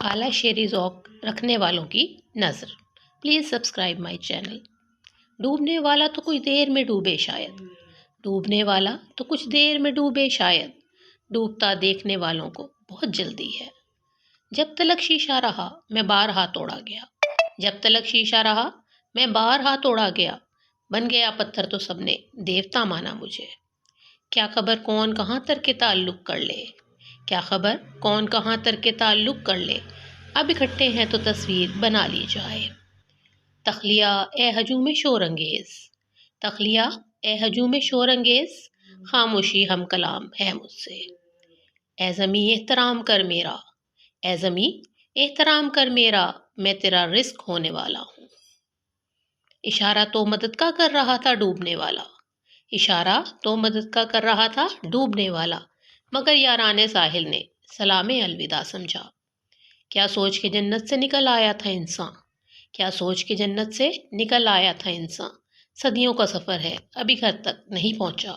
اعلیٰ شعری ذوق رکھنے والوں کی نظر. Please subscribe my channel. ڈوبنے والا تو کچھ دیر میں ڈوبے شاید، ڈوبنے والا تو کچھ دیر میں ڈوبے شاید، ڈوبتا دیکھنے والوں کو بہت جلدی ہے. جب تلک شیشہ رہا میں بارہا توڑا گیا، جب تلک شیشہ رہا میں بارہا توڑا گیا، بن گیا پتھر تو سب نے دیوتا مانا مجھے. کیا خبر کون کہاں تر کے تعلق کر لے، کیا خبر کون کہاں تر کے تعلق کر لے، اب اکٹھے ہیں تو تصویر بنا لی جائے. تخلیہ اے ہجوم شور انگیز، تخلیہ اے ہجوم شور انگیز، خاموشی ہم کلام ہے مجھ سے. اے زمیں احترام کر میرا، اے زمیں احترام کر میرا، میں تیرا رزق ہونے والا ہوں. اشارہ تو مدد کا کر رہا تھا ڈوبنے والا، اشارہ تو مدد کا کر رہا تھا ڈوبنے والا، مگر یاران ساحل نے سلام الوداع سمجھا. کیا سوچ کے جنت سے نکل آیا تھا انسان، کیا سوچ کے جنت سے نکل آیا تھا انسان، صدیوں کا سفر ہے ابھی گھر تک نہیں پہنچا.